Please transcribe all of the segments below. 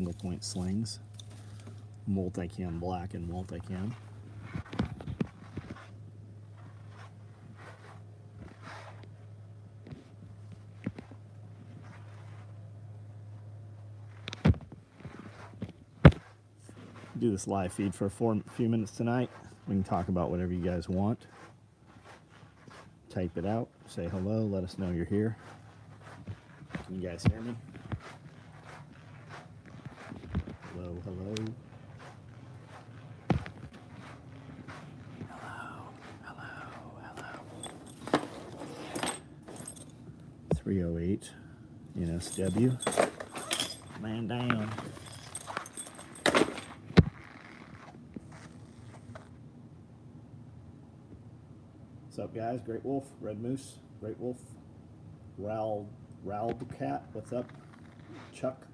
single point slings, multicam black and multicam. Do this live feed for a few minutes tonight. We can talk about whatever you guys want. Type it out, say hello, let us know you're here. Can you guys hear me? Hello, hello. Hello. 308 NSW. Man down. What's up, guys? Great Wolf, Red Moose, Great Wolf, Cat, what's up? Chuck,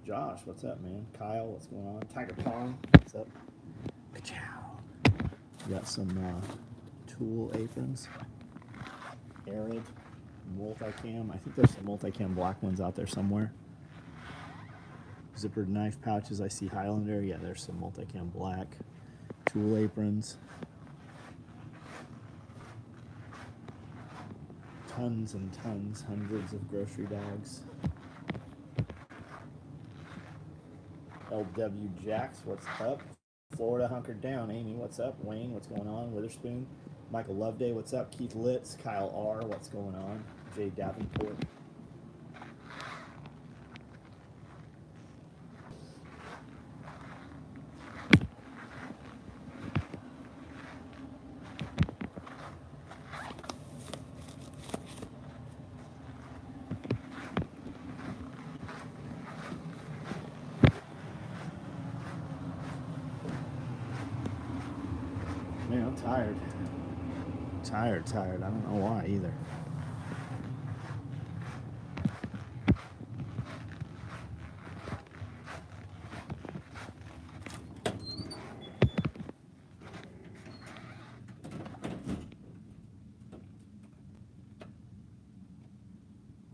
Josh, what's up, man? Kyle, what's going on? Tiger Pong, what's up? Ka-chow. Got some tool aprons, Arid, multicam. I think there's some multicam black ones out there somewhere. Zippered knife pouches. I see Highlander. Yeah, there's some multicam black. Tool aprons. Tons and tons, hundreds of grocery bags. LW Jax, what's up? Florida hunkered down. Amy, what's up? Wayne, what's going on? Witherspoon. Michael Loveday, what's up? Keith Litz, Kyle R, what's going on? Jay Davenport. Man, I'm tired. Tired. I don't know why either.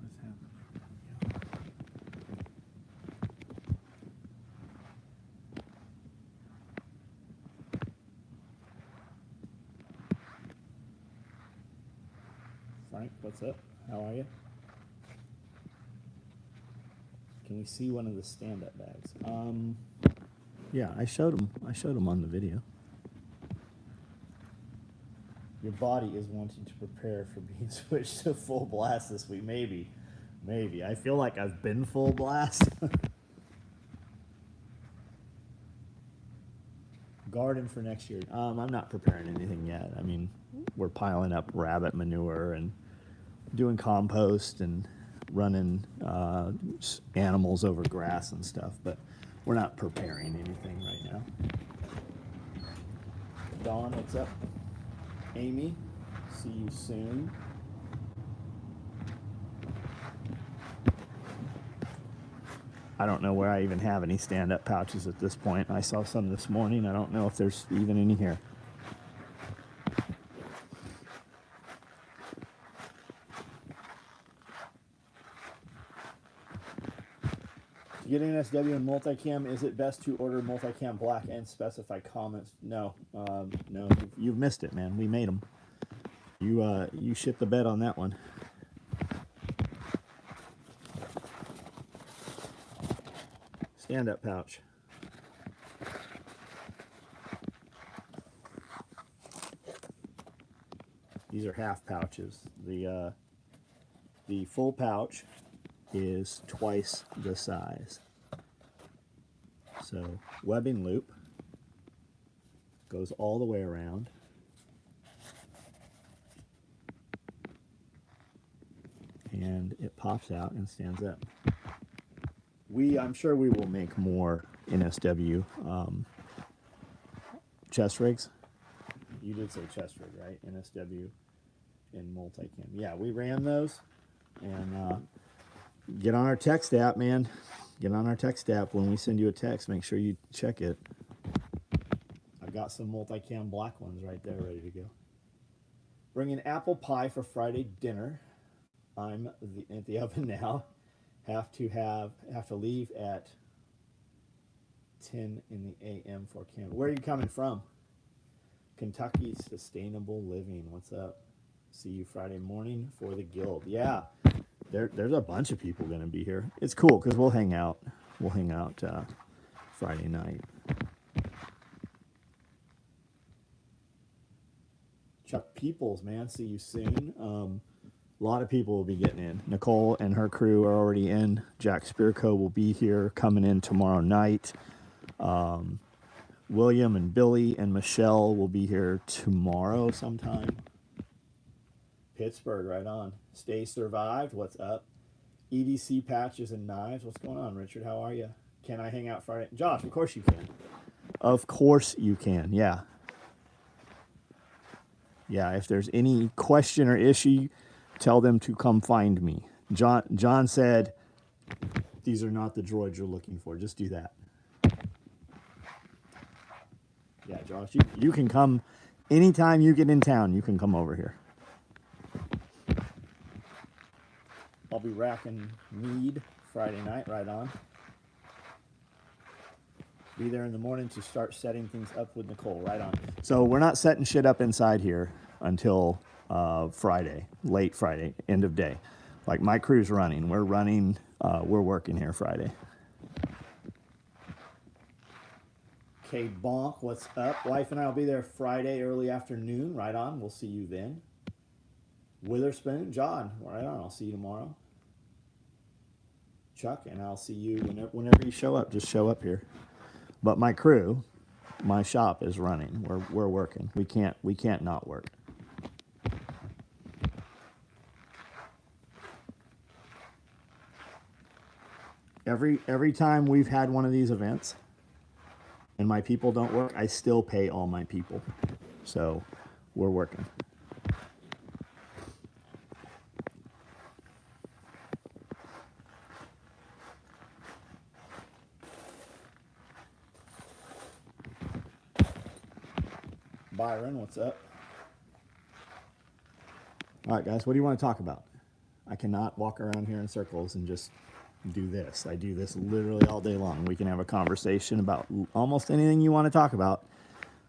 What's happening? Frank, what's up? How are you? Can we see one of the stand-up bags? Yeah, I showed them on the video. Your body is wanting to prepare for being switched to full blast this week. Maybe. I feel like I've been full blast. Garden for next year. I'm not preparing anything yet. I mean, we're piling up rabbit manure and doing compost and running animals over grass and stuff, but we're not preparing anything right now. Dawn, what's up? Amy, see you soon. I don't know where I even have any stand-up pouches at this point. I saw some this morning. I don't know if there's even any here. To get NSW and multicam, is it best to order multicam black and specify comments? No, no, you've missed it, man. We made them. You shit the bed on that one. Stand-up pouch. These are half pouches. The full pouch is twice the size. So webbing loop goes all the way around. And it pops out and stands up. I'm sure we will make more NSW chest rigs. You did say chest rig, right? NSW and multicam. Yeah, we ran those. And get on our text app, man. Get on our text app. When we send you a text, make sure you check it. I've got some multicam black ones right there ready to go. Bringing apple pie for Friday dinner. I'm at the oven now. Have to leave at 10 in the a.m. for camp. Where are you coming from? Kentucky Sustainable Living. What's up? See you Friday morning for the guild. Yeah, there's a bunch of people going to be here. It's cool because we'll hang out. We'll hang out Friday night. Chuck Peoples, man. See you soon. A lot of people will be getting in. Nicole and her crew are already in. Jack Spearco will be here coming in tomorrow night. William and Billy and Michelle will be here tomorrow sometime. Pittsburgh, right on. Stay survived. What's up? EDC patches and knives. What's going on, Richard? How are you? Can I hang out Friday? Josh, of course you can. Of course you can. Yeah. Yeah, if there's any question or issue, tell them to come find me. John said, these are not the droids you're looking for. Just do that. Yeah, Josh, you can come anytime you get in town. You can come over here. I'll be racking mead Friday night, right on. Be there in the morning to start setting things up with Nicole, right on. So we're not setting shit up inside here until Friday, late Friday, end of day. Like my crew's running. We're running. We're working here Friday. Okay, Bonk, what's up? Wife and I will be there Friday early afternoon, right on. We'll see you then. Witherspoon, John, right on. I'll see you tomorrow. Chuck, and I'll see you whenever you show up. Just show up here. But my crew, my shop is running. We're working. We can't not work. Every time we've had one of these events and my people don't work, I still pay all my people. So we're working. Byron, what's up? All right, guys, what do you want to talk about? I cannot walk around here in circles and just do this. I do this literally all day long. We can have a conversation about almost anything you want to talk about,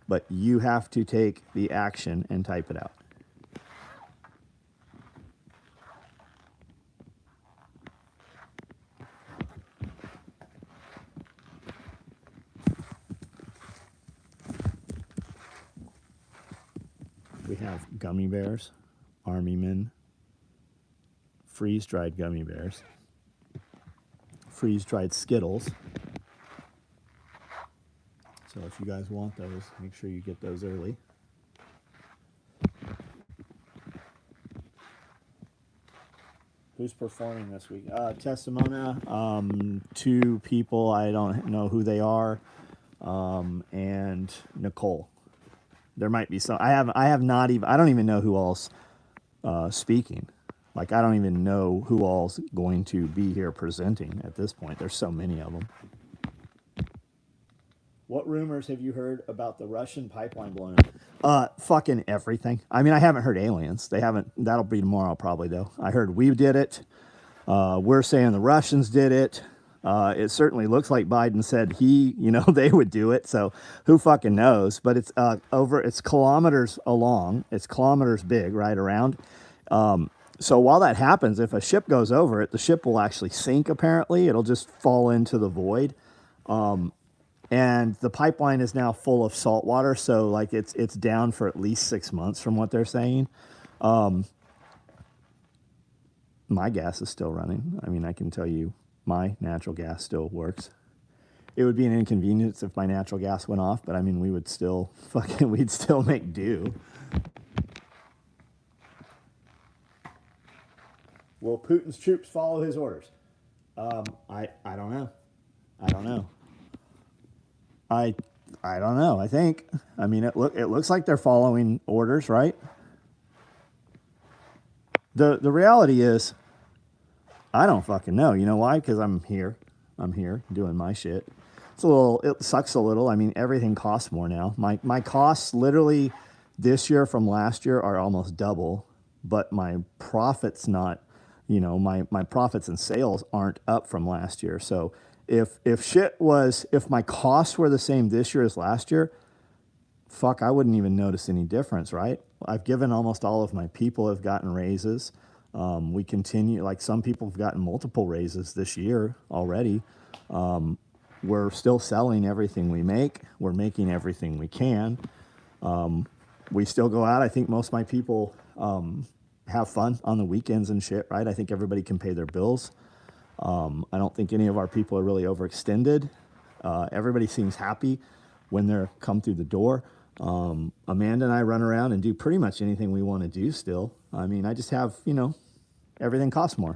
but you have to take the action and type it out. We have gummy bears, Army Men, freeze-dried gummy bears, freeze-dried Skittles. So if you guys want those, make sure you get those early. Who's performing this week? Testimona, 2 people, I don't know who they are, and Nicole. There might be some. I don't even know who all's speaking. Like, I don't even know who all's going to be here presenting at this point. There's so many of them. What rumors have you heard about the Russian pipeline blowing up? Fucking everything. I mean, I haven't heard aliens. They haven't. That'll be tomorrow probably, though. I heard we did it. We're saying the Russians did it. It certainly looks like Biden said they would do it. So who fucking knows? But it's it's kilometers along. It's kilometers big, right around. So while that happens, if a ship goes over it, the ship will actually sink, apparently. It'll just fall into the void. And the pipeline is now full of salt water. So like it's down for at least 6 months from what they're saying. My gas is still running. I mean, I can tell you my natural gas still works. It would be an inconvenience if my natural gas went off, but I mean, we'd still make do. Will Putin's troops follow his orders? I don't know. I don't know. I don't know. I think. I mean, it looks like they're following orders, right? The reality is, I don't fucking know. You know why? Because I'm here. I'm here doing my shit. It sucks a little. I mean, everything costs more now. My costs literally this year from last year are almost double, but my profits not, my profits and sales aren't up from last year. So If my costs were the same this year as last year, fuck, I wouldn't even notice any difference, right? I've given almost all of my people have gotten raises. We continue, like some people have gotten multiple raises this year already. We're still selling everything we make. We're making everything we can. We still go out. I think most of my people have fun on the weekends and shit, right? I think everybody can pay their bills. I don't think any of our people are really overextended. Everybody seems happy when they're come through the door. Amanda and I run around and do pretty much anything we want to do still. I mean, I just have, everything costs more.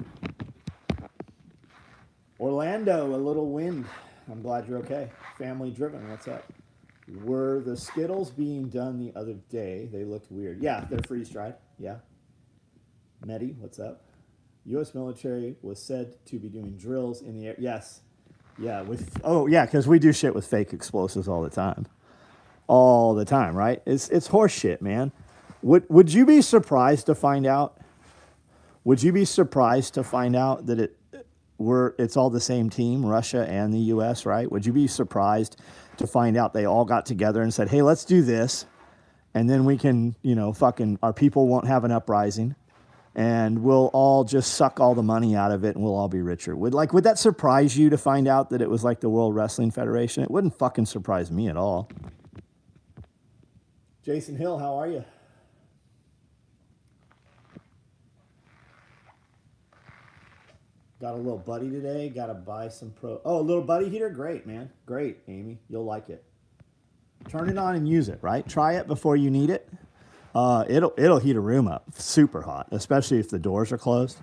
Orlando, a little wind. I'm glad you're okay. Family driven, what's up? Were the Skittles being done the other day? They looked weird. Yeah, they're freeze dried. Yeah. Medi, what's up? U.S. military was said to be doing drills in the air. Yes. Yeah. Because we do shit with fake explosives all the time. All the time, right? It's horse shit, man. Would you be surprised to find out? Would you be surprised to find out that it's all the same team, Russia and the U.S., right? Would you be surprised to find out they all got together and said, hey, let's do this, and then we can, our people won't have an uprising, and we'll all just suck all the money out of it, and we'll all be richer. Would that surprise you to find out that it was like the World Wrestling Federation? It wouldn't fucking surprise me at all. Jason Hill, how are you? Got a little buddy today. Got to buy some a little buddy heater? Great, man. Great, Amy. You'll like it. Turn it on and use it, right? Try it before you need it. It'll heat a room up super hot, especially if the doors are closed.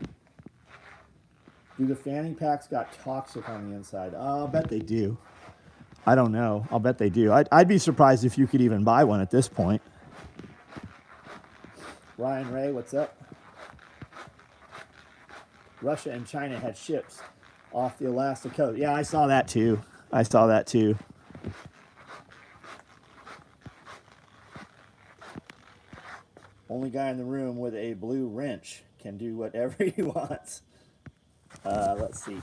Do the fanny packs got toxic on the inside? I'll bet they do. I don't know. I'll bet they do. I'd be surprised if you could even buy one at this point. Ryan Ray, what's up? Russia and China had ships off the Alaska coast. Yeah, I saw that too. Only guy in the room with a blue wrench can do whatever he wants. Let's see.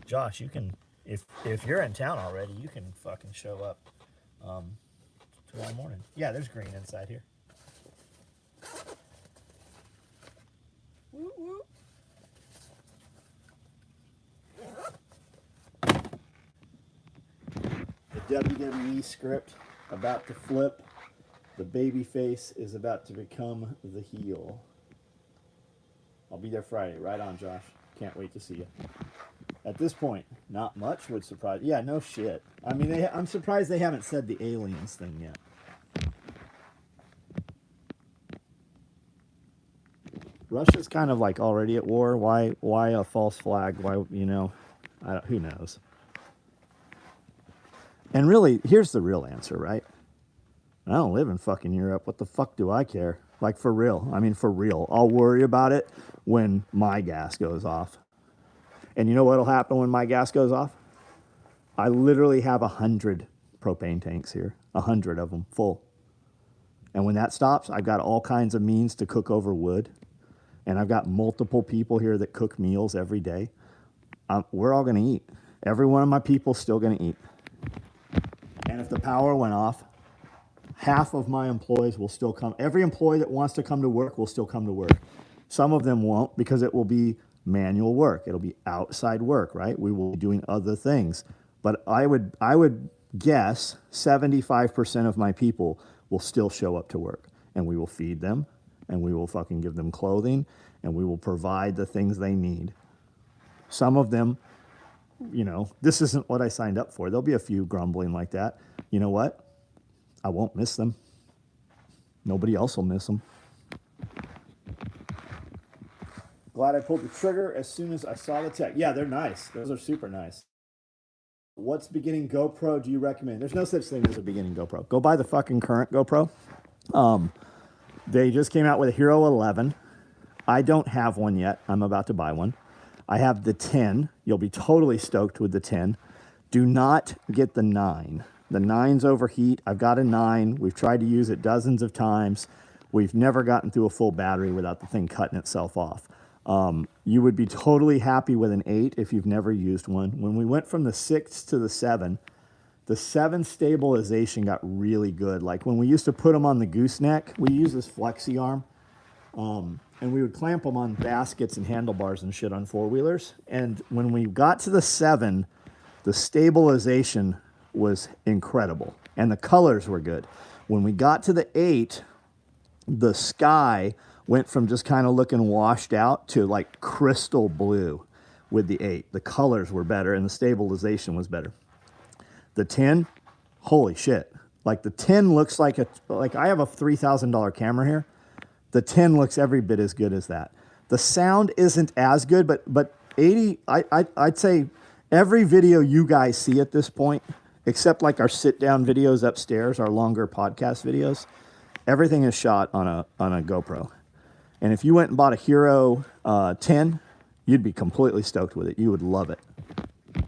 Josh, you can, if you're in town already, you can fucking show up tomorrow morning. Yeah, there's green inside here. Whoop, whoop. The WWE script about to flip. The baby face is about to become the heel. I'll be there Friday. Right on, Josh. Can't wait to see you. At this point, not much would surprise. Yeah, no shit. I mean, I'm surprised they haven't said the aliens thing yet. Russia's kind of like already at war. Why a false flag? Why, who knows? And really, here's the real answer, right? I don't live in fucking Europe. What the fuck do I care? Like, for real. I mean, for real. I'll worry about it when my gas goes off. And you know what'll happen when my gas goes off? I literally have 100 propane tanks here. 100 of them full. And when that stops, I've got all kinds of means to cook over wood. And I've got multiple people here that cook meals every day. We're all going to eat. Every one of my people's still going to eat. And if the power went off, half of my employees will still come. Every employee that wants to come to work will still come to work. Some of them won't, because it will be manual work. It'll be outside work, right? We will be doing other things. But I would guess 75% of my people will still show up to work. And we will feed them. And we will fucking give them clothing. And we will provide the things they need. Some of them, this isn't what I signed up for. There'll be a few grumbling like that. You know what? I won't miss them. Nobody else will miss them. Glad I pulled the trigger as soon as I saw the tech. Yeah, they're nice. Those are super nice. What's beginning GoPro do you recommend? There's no such thing as a beginning GoPro. Go buy the fucking current GoPro. They just came out with a Hero 11. I don't have one yet. I'm about to buy one. I have the 10. You'll be totally stoked with the 10. Do not get the 9. The 9's overheat. I've got a 9. We've tried to use it dozens of times. We've never gotten through a full battery without the thing cutting itself off. You would be totally happy with an 8 if you've never used one. When we went from the 6 to the 7 stabilization got really good. Like when we used to put them on the gooseneck, we use this flexi arm, and we would clamp them on baskets and handlebars and shit on four-wheelers. And when we got to the 7, the stabilization was incredible, and the colors were good. When we got to the 8, the sky went from just kind of looking washed out to like crystal blue with the 8. The colors were better and the stabilization was better. The 10, holy shit. Like the 10 looks like I have a $3,000 camera here. The 10 looks every bit as good as that. The sound isn't as good, but 80, I'd say every video you guys see at this point, except like our sit down videos upstairs, our longer podcast videos, everything is shot on a GoPro. And if you went and bought a Hero 10, you'd be completely stoked with it. You would love it. I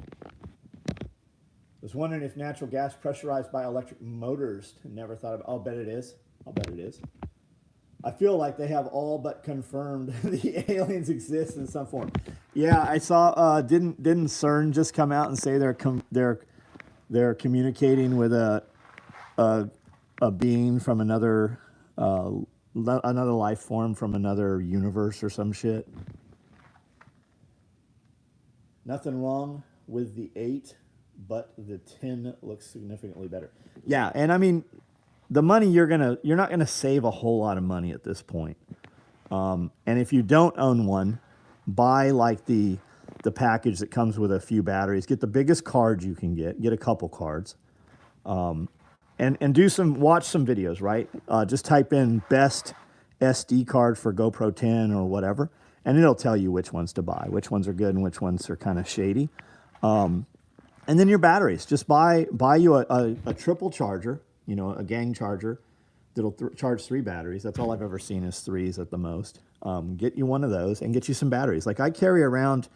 was wondering if natural gas pressurized by electric motors. Never thought of. I'll bet it is. I'll bet it is. I feel like they have all but confirmed the aliens exist in some form. Yeah, I saw. Didn't CERN just come out and say they're communicating with a being from another life form from another universe or some shit? Nothing wrong with the 8, but the 10 looks significantly better. Yeah, and I mean, the money you're not gonna save a whole lot of money at this point. And if you don't own one, buy like the package that comes with a few batteries. Get the biggest card you can get a couple cards. And watch some videos, right? Just type in best SD card for GoPro 10 or whatever, and it'll tell you which ones to buy, which ones are good and which ones are kind of shady. And then your batteries. Just buy you a triple charger, a gang charger that'll charge 3 batteries. That's all I've ever seen is 3s at the most. Get you one of those and get you some batteries. Like I carry around,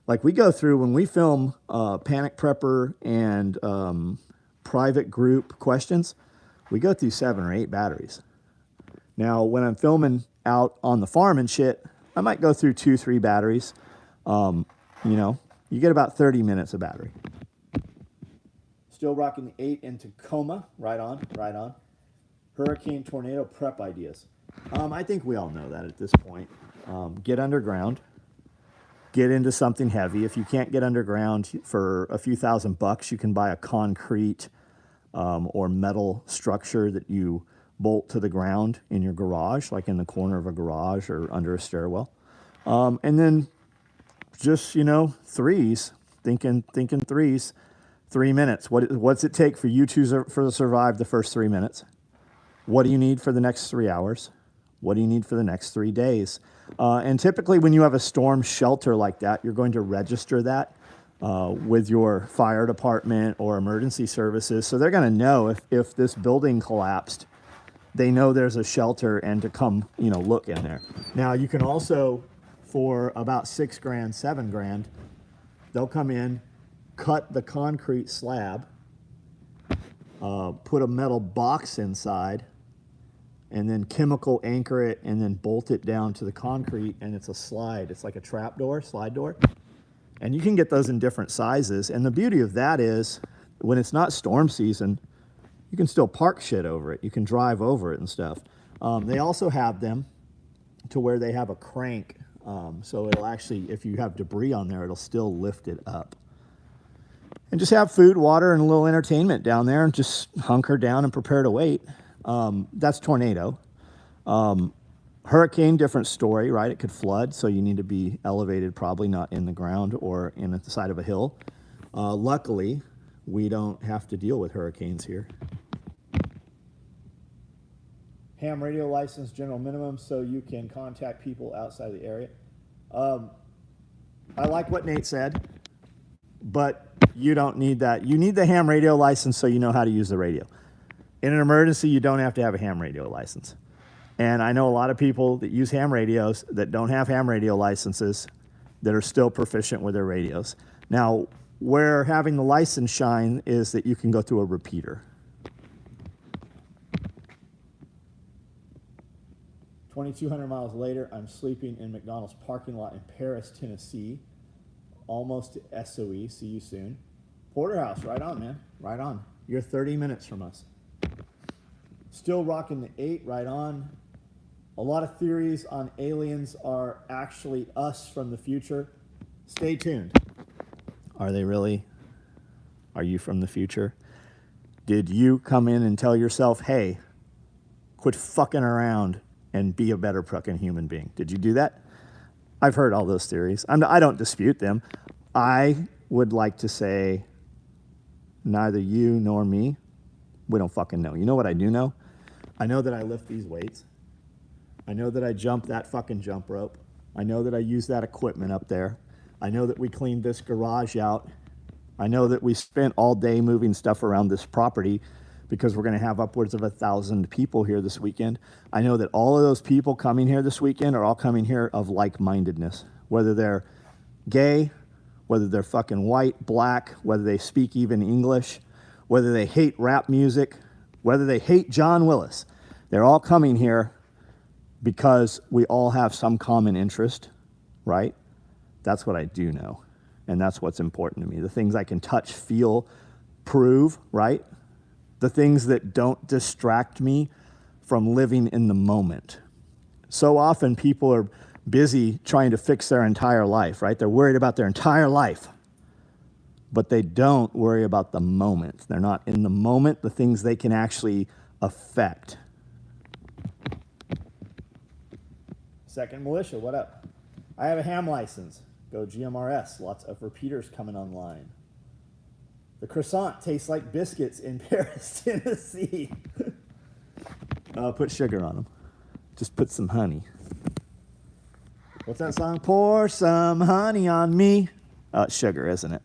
like we go through when we film Panic Prepper and private group questions, we go through 7 or 8 batteries. Now, when I'm filming out on the farm and shit, I might go through 2-3 batteries. You get about 30 minutes of battery. Still rocking the 8 in Tacoma. Right on, right on. Hurricane, tornado prep ideas. I think we all know that at this point. Get underground. Get into something heavy. If you can't get underground for a few $1,000, you can buy a concrete or metal structure that you bolt to the ground in your garage, like in the corner of a garage or under a stairwell. And then just, 3s, thinking 3s, 3 minutes. What's it take for you to survive the first 3 minutes? What do you need for the next 3 hours? What do you need for the next 3 days? And typically when you have a storm shelter like that, you're going to register that with your fire department or emergency services. So they're going to know if this building collapsed, they know there's a shelter and to come, look in there. Now you can also, for about $6,000, $7,000, they'll come in, cut the concrete slab, put a metal box inside, and then chemical anchor it and then bolt it down to the concrete, and it's a slide. It's like a trap door, slide door. And you can get those in different sizes. And the beauty of that is when it's not storm season, you can still park shit over it. You can drive over it and stuff. They also have them to where they have a crank. So it'll actually, if you have debris on there, it'll still lift it up. And just have food, water, and a little entertainment down there and just hunker down and prepare to wait. That's tornado. Hurricane, different story, right? It could flood, so you need to be elevated, probably not in the ground or in the side of a hill. Luckily, we don't have to deal with hurricanes here. Ham radio license, general minimum, so you can contact people outside the area. I like what Nate said, but you don't need that. You need the ham radio license so you know how to use the radio. In an emergency, you don't have to have a ham radio license. And I know a lot of people that use ham radios that don't have ham radio licenses that are still proficient with their radios. Now, where having the license shine is that you can go through a repeater. 2,200 miles later, I'm sleeping in McDonald's parking lot in Paris, Tennessee. Almost to SOE. See you soon. Porterhouse, right on, man. Right on. You're 30 minutes from us. Still rocking the 8, right on. A lot of theories on aliens are actually us from the future. Stay tuned. Are they really? Are you from the future? Did you come in and tell yourself, hey, quit fucking around and be a better fucking human being? Did you do that? I've heard all those theories. I don't dispute them. I would like to say neither you nor me, we don't fucking know. You know what I do know? I know that I lift these weights. I know that I jump that fucking jump rope. I know that I use that equipment up there. I know that we cleaned this garage out. I know that we spent all day moving stuff around this property because we're going to have upwards of 1,000 people here this weekend. I know that all of those people coming here this weekend are all coming here of like-mindedness, whether they're gay, whether they're fucking white, black, whether they speak even English, whether they hate rap music, whether they hate John Willis. They're all coming here because we all have some common interest, right? That's what I do know. And that's what's important to me. The things I can touch, feel, prove, right? The things that don't distract me from living in the moment. So often people are busy trying to fix their entire life, right? They're worried about their entire life, but they don't worry about the moment. They're not in the moment, the things they can actually affect. Second Militia, what up? I have a ham license. Go GMRS. Lots of repeaters coming online. The croissant tastes like biscuits in Paris, Tennessee. Put sugar on them. Just put some honey. What's that song? Pour some honey on me. It's sugar, isn't it?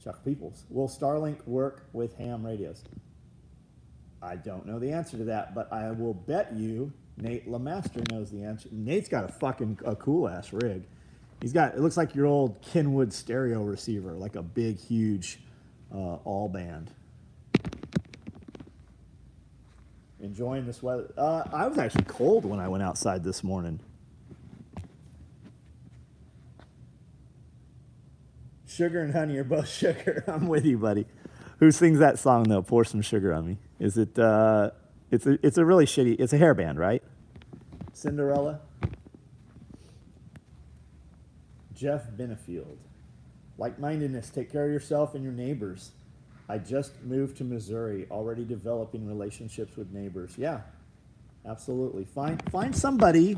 Chuck Peoples. Will Starlink work with ham radios? I don't know the answer to that, but I will bet you Nate LeMaster knows the answer. Nate's got a cool ass rig. He's got, it looks like your old Kenwood stereo receiver, like a big, huge all band. Enjoying this weather. I was actually cold when I went outside this morning. Sugar and honey are both sugar. I'm with you, buddy. Who sings that song though? Pour some sugar on me. Is it? It's a really shitty. It's a hair band, right? Cinderella. Jeff Benefield. Like-mindedness. Take care of yourself and your neighbors. I just moved to Missouri, already developing relationships with neighbors. Yeah, absolutely. Find somebody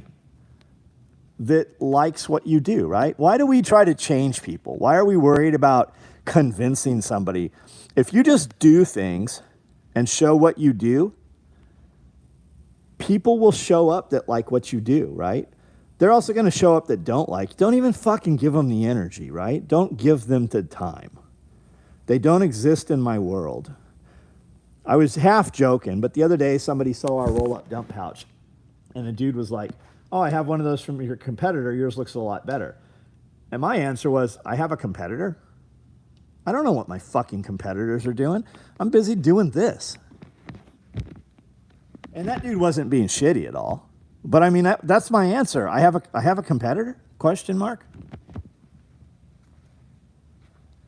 that likes what you do, right? Why do we try to change people? Why are we worried about convincing somebody? If you just do things and show what you do, people will show up that like what you do, right? They're also going to show up that don't like. Don't even fucking give them the energy, right? Don't give them the time. They don't exist in my world. I was half joking, but the other day somebody saw our roll-up dump pouch, and a dude was like, oh, I have one of those from your competitor. Yours looks a lot better. And my answer was, I have a competitor? I don't know what my fucking competitors are doing. I'm busy doing this. And that dude wasn't being shitty at all. But I mean, that's my answer. I have a competitor? Question mark.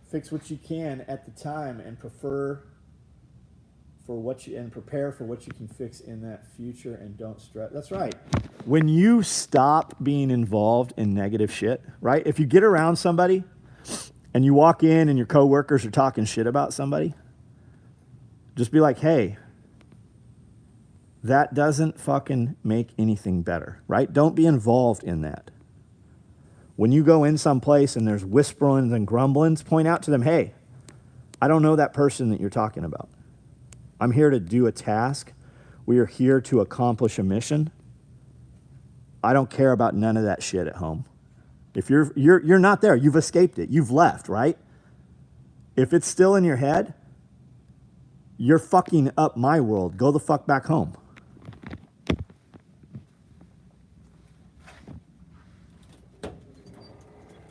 Fix what you can at the time and prepare for what you can fix in that future, and don't stress. That's right. When you stop being involved in negative shit, right? If you get around somebody and you walk in and your coworkers are talking shit about somebody, just be like, hey, that doesn't fucking make anything better, right? Don't be involved in that. When you go in someplace and there's whisperings and grumblings, point out to them, hey, I don't know that person that you're talking about. I'm here to do a task. We are here to accomplish a mission. I don't care about none of that shit at home. If you're not there, you've escaped it. You've left, right? If it's still in your head, you're fucking up my world. Go the fuck back home.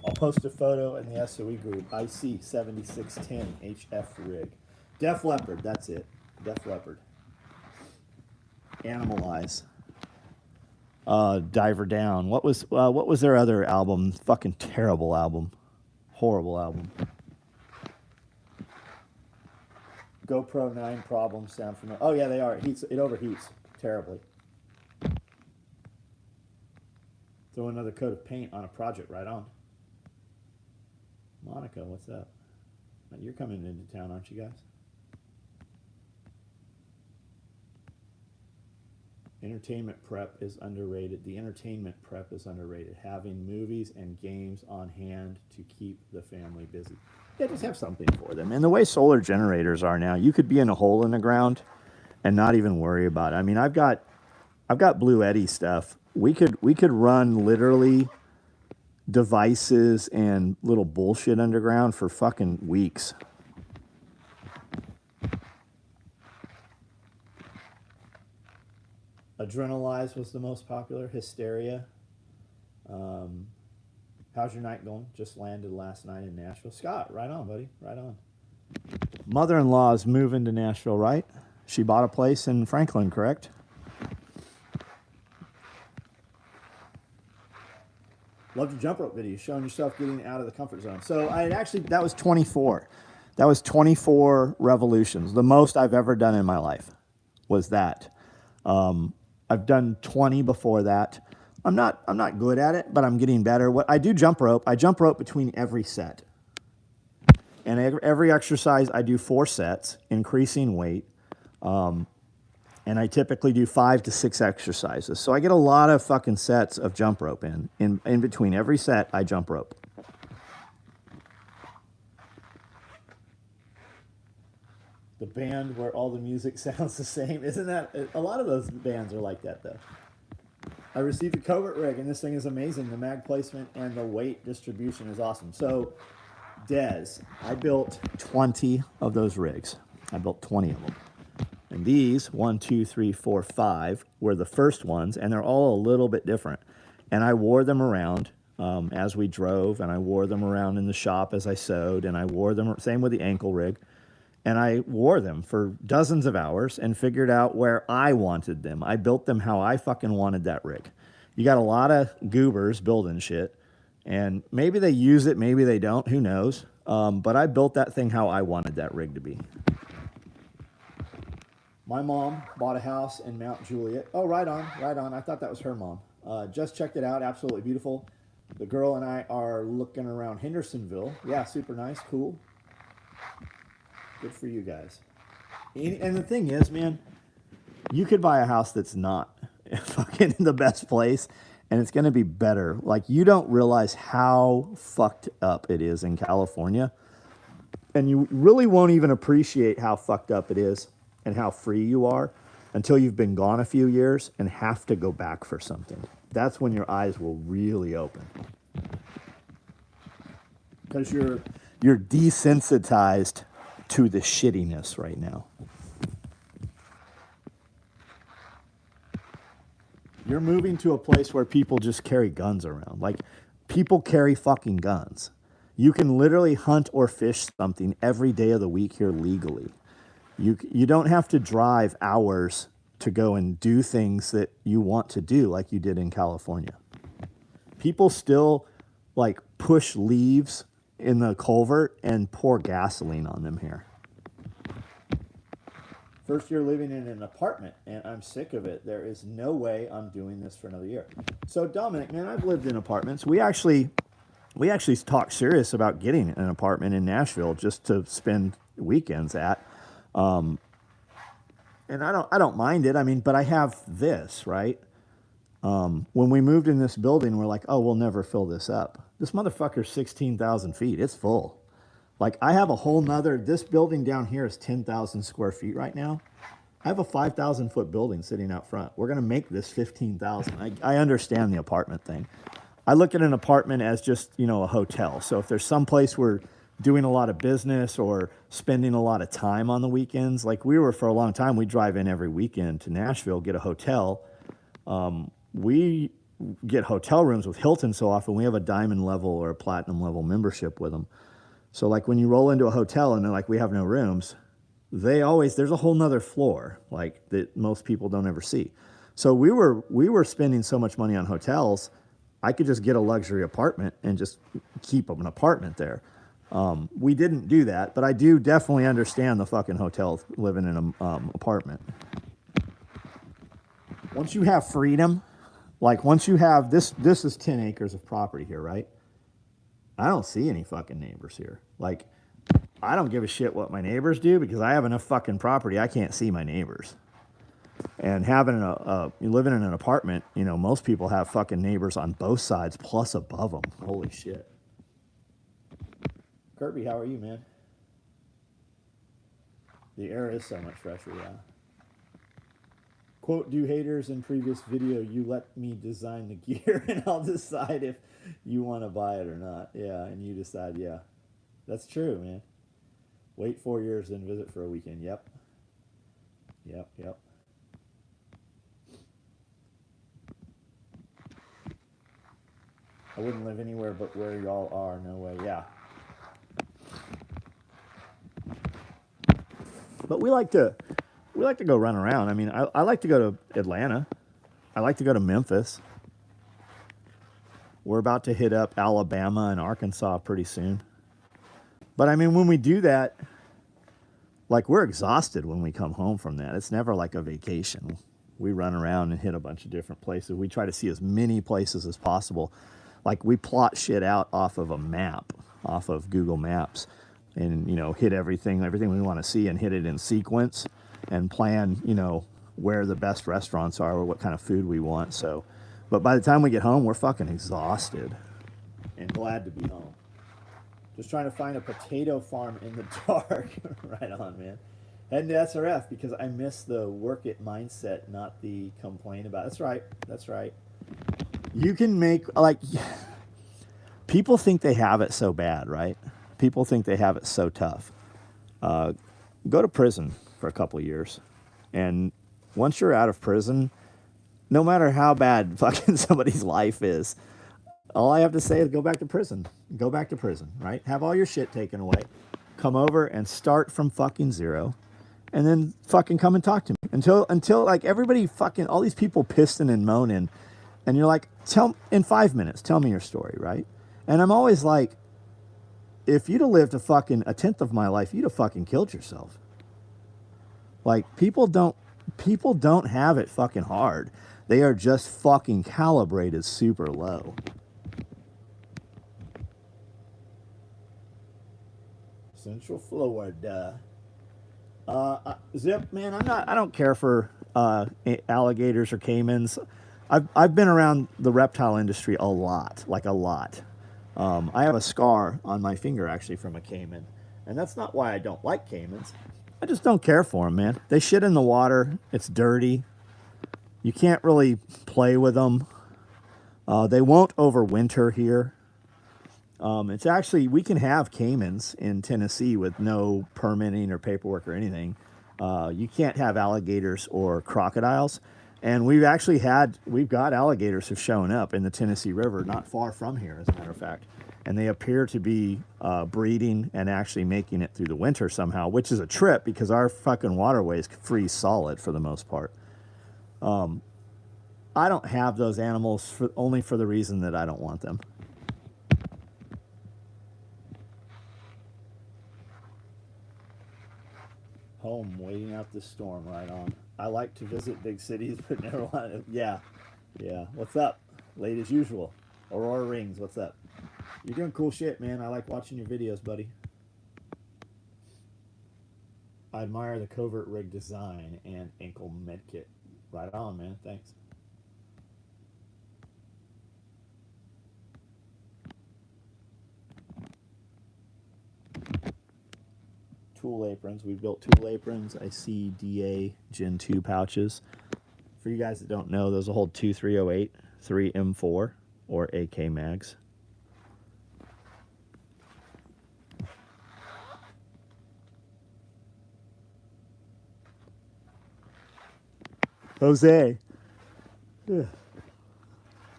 I'll post a photo in the SOE group. IC 7610 HF rig. Def Leopard, that's it. Def Leopard. Animalize. Diver Down. What was their other album? Fucking terrible album. Horrible album. GoPro 9 problems sound familiar. Oh yeah, they are. It overheats terribly. Throw another coat of paint on a project, right on. Monica, what's up? You're coming into town, aren't you guys? Entertainment prep is underrated. The entertainment prep is underrated. Having movies and games on hand to keep the family busy. Yeah, just have something for them. And the way solar generators are now, you could be in a hole in the ground and not even worry about it. I mean, I've got Blue Eddy stuff. We could run literally devices and little bullshit underground for fucking weeks. Adrenalize was the most popular. Hysteria. How's your night going? Just landed last night in Nashville. Scott, right on, buddy. Right on. Mother-in-law's moving to Nashville, right? She bought a place in Franklin, correct? Loved your jump rope video, showing yourself getting out of the comfort zone. So that was 24. That was 24 revolutions. The most I've ever done in my life was that. I've done 20 before that. I'm not good at it, but I'm getting better. What I do jump rope, I jump rope between every set. And every exercise I do 4 sets, increasing weight. And I typically do 5 to 6 exercises. So I get a lot of fucking sets of jump rope in between every set I jump rope. The band where all the music sounds the same. Isn't that, a lot of those bands are like that though. I received a covert rig and this thing is amazing. The mag placement and the weight distribution is awesome. So Dez, I built 20 of those rigs. I built 20 of them. And these, 1, 2, 3, 4, 5, were the first ones, and they're all a little bit different. And I wore them around as we drove, and I wore them around in the shop as I sewed, and I wore them, same with the ankle rig. And I wore them for dozens of hours and figured out where I wanted them. I built them how I fucking wanted that rig. You got a lot of goobers building shit, and maybe they use it, maybe they don't, who knows. But I built that thing how I wanted that rig to be. My mom bought a house in Mount Juliet. Oh, right on, right on. I thought that was her mom. Just checked it out, absolutely beautiful. The girl and I are looking around Hendersonville. Yeah, super nice, cool. Good for you guys. And the thing is, man, you could buy a house that's not fucking in the best place, and it's going to be better. Like, you don't realize how fucked up it is in California, and you really won't even appreciate how fucked up it is and how free you are until you've been gone a few years and have to go back for something. That's when your eyes will really open. Because you're desensitized to the shittiness right now. You're moving to a place where people just carry guns around. Like, people carry fucking guns. You can literally hunt or fish something every day of the week here legally. You don't have to drive hours to go and do things that you want to do like you did in California. People still like push leaves in the culvert and pour gasoline on them here. First year living in an apartment, and I'm sick of it. There is no way I'm doing this for another year. So Dominic, man, I've lived in apartments. We actually talked serious about getting an apartment in Nashville just to spend weekends at. And I don't mind it. I mean, but I have this, right? When we moved in this building, we're like, oh, we'll never fill this up. This motherfucker's 16,000 feet. It's full. Like, I have a whole nother, this building down here is 10,000 square feet right now. I have a 5,000 foot building sitting out front. We're going to make this 15,000. I understand the apartment thing. I look at an apartment as just, a hotel. So if there's some place we're doing a lot of business or spending a lot of time on the weekends, like we were for a long time, we drive in every weekend to Nashville, get a hotel. We get hotel rooms with Hilton so often. We have a diamond level or a platinum level membership with them. So like when you roll into a hotel and they're like, we have no rooms, there's a whole nother floor like that most people don't ever see. So we were spending so much money on hotels, I could just get a luxury apartment and just keep an apartment there. We didn't do that, but I do definitely understand the fucking hotel living in an apartment. Once you have freedom, like once you have this is 10 acres of property here, right? I don't see any fucking neighbors here. Like, I don't give a shit what my neighbors do because I have enough fucking property, I can't see my neighbors. And having living in an apartment, you know, most people have fucking neighbors on both sides plus above them. Holy shit. Kirby, how are you, man? The air is so much fresher, yeah. Quote, do haters in previous video, you let me design the gear and I'll decide if you want to buy it or not. Yeah, and you decide, yeah. That's true, man. Wait 4 years, then visit for a weekend. Yep. Yep. I wouldn't live anywhere but where y'all are. No way. Yeah. But we like to go run around. I mean, I like to go to Atlanta. I like to go to Memphis. We're about to hit up Alabama and Arkansas pretty soon. But I mean, when we do that, like, we're exhausted when we come home from that. It's never like a vacation. We run around and hit a bunch of different places. We try to see as many places as possible. Like, we plot shit out off of a map, off of Google Maps, and, you know, hit everything we want to see and hit it in sequence and plan, you know, where the best restaurants are or what kind of food we want. So, but by the time we get home, we're fucking exhausted and glad to be home. Just trying to find a potato farm in the dark. Right on, man. Heading to SRF because I miss the work it mindset, not the complain about. That's right. You can make, like, people think they have it so bad, right? People think they have it so tough. Go to prison for a couple of years. And once you're out of prison, no matter how bad fucking somebody's life is, all I have to say is go back to prison. Go back to prison, right? Have all your shit taken away. Come over and start from fucking zero. And then fucking come and talk to me. Until like everybody fucking, all these people pissing and moaning. And you're like, in 5 minutes, tell me your story, right? And I'm always like, if you'd have lived a tenth of my life, you'd have fucking killed yourself. Like, people don't have it fucking hard. They are just fucking calibrated super low. Central Florida. Zip, man, I don't care for alligators or caimans. I've been around the reptile industry a lot. I have a scar on my finger actually from a caiman, and that's not why I don't like caimans. I just don't care for them, man. They shit in the water. It's dirty. You can't really play with them. They won't overwinter here. It's actually, we can have caimans in Tennessee with no permitting or paperwork or anything. You can't have alligators or crocodiles. And we've got alligators who've shown up in the Tennessee River, not far from here, as a matter of fact. And they appear to be breeding and actually making it through the winter somehow, which is a trip because our fucking waterways freeze solid for the most part. I don't have those animals only for the reason that I don't want them. Home, waiting out the storm, right on. I like to visit big cities, but never want to. Yeah. What's up? Late as usual. Aurora Rings, what's up? You're doing cool shit, man. I like watching your videos, buddy. I admire the covert rig design and ankle medkit. Right on, man. Thanks. Tool aprons. We built tool aprons. I see DA Gen 2 pouches. For you guys that don't know, those will hold 2 308, 3 M4, or AK mags. Jose. Ugh.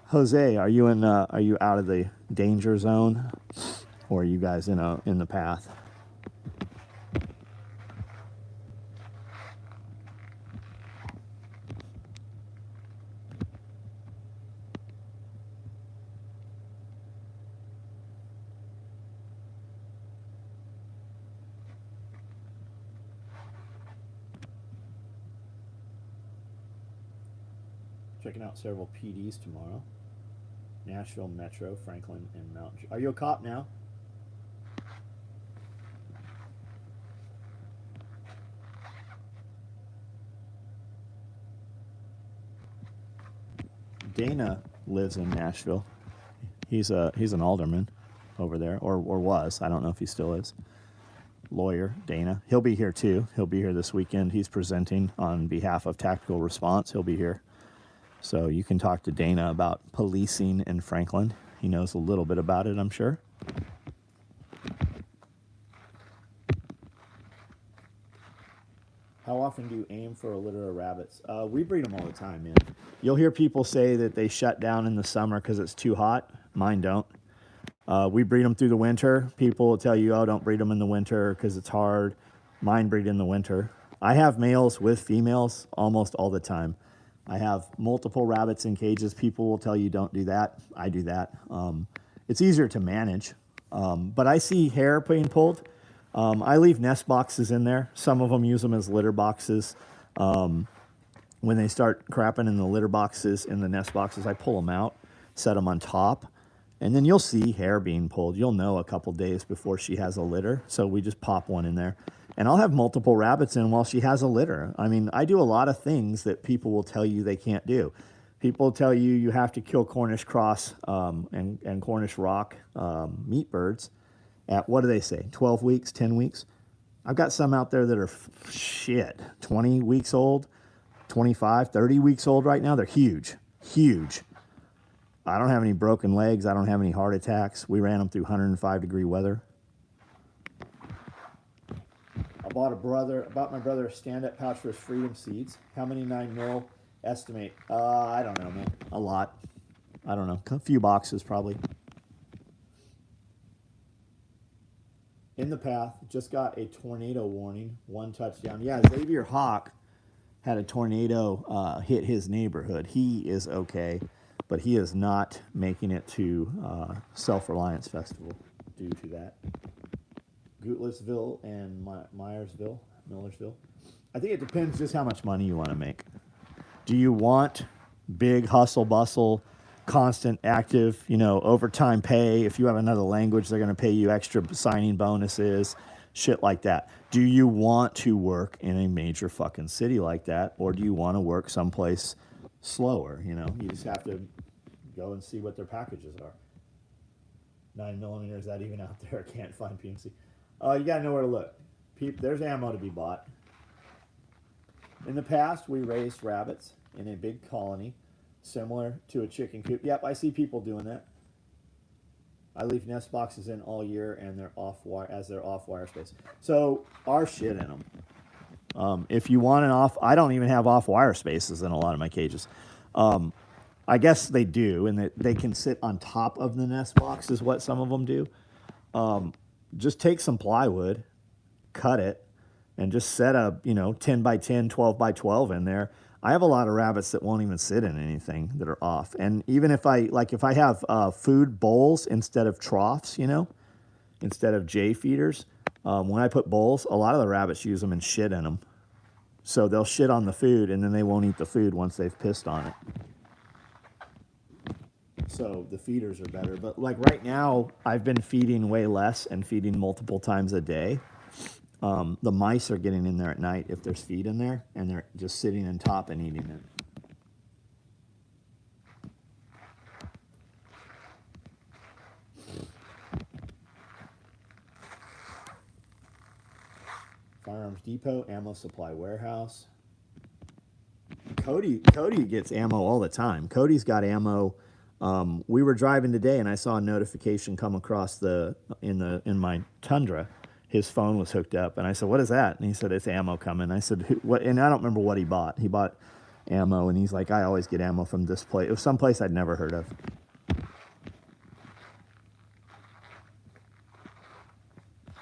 Jose, are you out of the danger zone, or are you guys in the path? checking out several PDs tomorrow. Nashville Metro, Franklin, and Mount. Are you a cop now? Dana lives in Nashville. He's an alderman over there, or was. I don't know if he still is. Lawyer Dana. He'll be here too. He'll be here this weekend. He's presenting on behalf of Tactical Response. He'll be here. So you can talk to Dana about policing in Franklin. He knows a little bit about it, I'm sure. How often do you aim for a litter of rabbits? We breed them all the time, man. You'll hear people say that they shut down in the summer because it's too hot. Mine don't. We breed them through the winter. People will tell you, oh, don't breed them in the winter because it's hard. Mine breed in the winter. I have males with females almost all the time. I have multiple rabbits in cages. People will tell you don't do that. I do that. It's easier to manage. But I see hair being pulled. I leave nest boxes in there. Some of them use them as litter boxes. When they start crapping in the litter boxes, in the nest boxes, I pull them out, set them on top, and then you'll see hair being pulled. You'll know a couple days before she has a litter, so we just pop one in there. And I'll have multiple rabbits in while she has a litter. I mean, I do a lot of things that people will tell you they can't do. People tell you you have to kill Cornish cross and Cornish rock meat birds at, what do they say, 12 weeks, 10 weeks? I've got some out there that are 20 weeks old, 25, 30 weeks old right now. They're huge, huge. I don't have any broken legs. I don't have any heart attacks. We ran them through 105-degree weather. I bought my brother a stand-up pouch for his freedom seeds. How many 9mm estimate? I don't know, man. A lot. I don't know. A few boxes, probably. In the path, just got a tornado warning. 1 touchdown. Yeah, Xavier Hawk had a tornado hit his neighborhood. He is okay, but he is not making it to Self-Reliance Festival due to that. Gootlettsville and Millersville. I think it depends just how much money you want to make. Do you want big hustle bustle, constant active, overtime pay? If you have another language, they're going to pay you extra signing bonuses, shit like that. Do you want to work in a major fucking city like that, or do you want to work someplace slower? You just have to go and see what their packages are. 9mm, is that even out there? I can't find PMC. You got to know where to look. There's ammo to be bought. In the past, we raised rabbits in a big colony, similar to a chicken coop. Yep, I see people doing that. I leave nest boxes in all year, and they're off-wire space. So, our shit in them. If you want an I don't even have off-wire spaces in a lot of my cages. I guess they do, and they can sit on top of the nest box is what some of them do. Just take some plywood, cut it, and just set a 10 by 10, 12 by 12 in there. I have a lot of rabbits that won't even sit in anything that are off. And even if I have food bowls instead of troughs, instead of J feeders, when I put bowls, a lot of the rabbits use them and shit in them. So they'll shit on the food, and then they won't eat the food once they've pissed on it. So the feeders are better. But like right now, I've been feeding way less and feeding multiple times a day. The mice are getting in there at night if there's feed in there, and they're just sitting on top and eating it. Firearms Depot, Ammo Supply Warehouse. Cody gets ammo all the time. Cody's got ammo. We were driving today, and I saw a notification come across in my Tundra. His phone was hooked up, and I said, "What is that?" And he said, "It's ammo coming." I said, "What?" And I don't remember what he bought. He bought ammo, and he's like, "I always get ammo from this place." It was someplace I'd never heard of.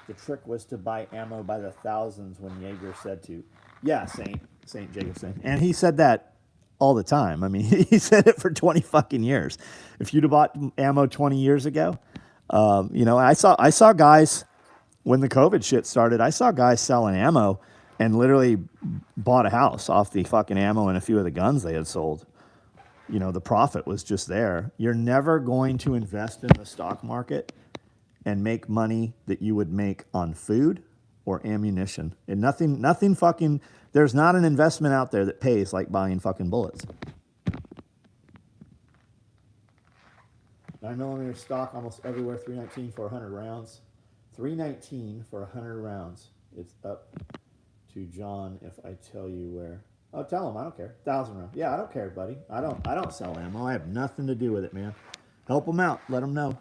The trick was to buy ammo by the thousands when Yeager said to. Yeah, Saint Jacobson. And he said that all the time. I mean, he said it for 20 fucking years. If you'd have bought ammo 20 years ago, I saw guys, when the COVID shit started, I saw guys selling ammo and literally bought a house off the fucking ammo and a few of the guns they had sold. you know, the profit was just there. You're never going to invest in the stock market and make money that you would make on food or ammunition. And nothing fucking, there's not an investment out there that pays like buying fucking bullets. 9mm stock almost everywhere, 319 for 100 rounds. 319 for 100 rounds. It's up to John if I tell you where. Oh, tell him, I don't care. 1,000 rounds. Yeah, I don't care, buddy. I don't sell ammo. I have nothing to do with it, man. Help them out. Let them know.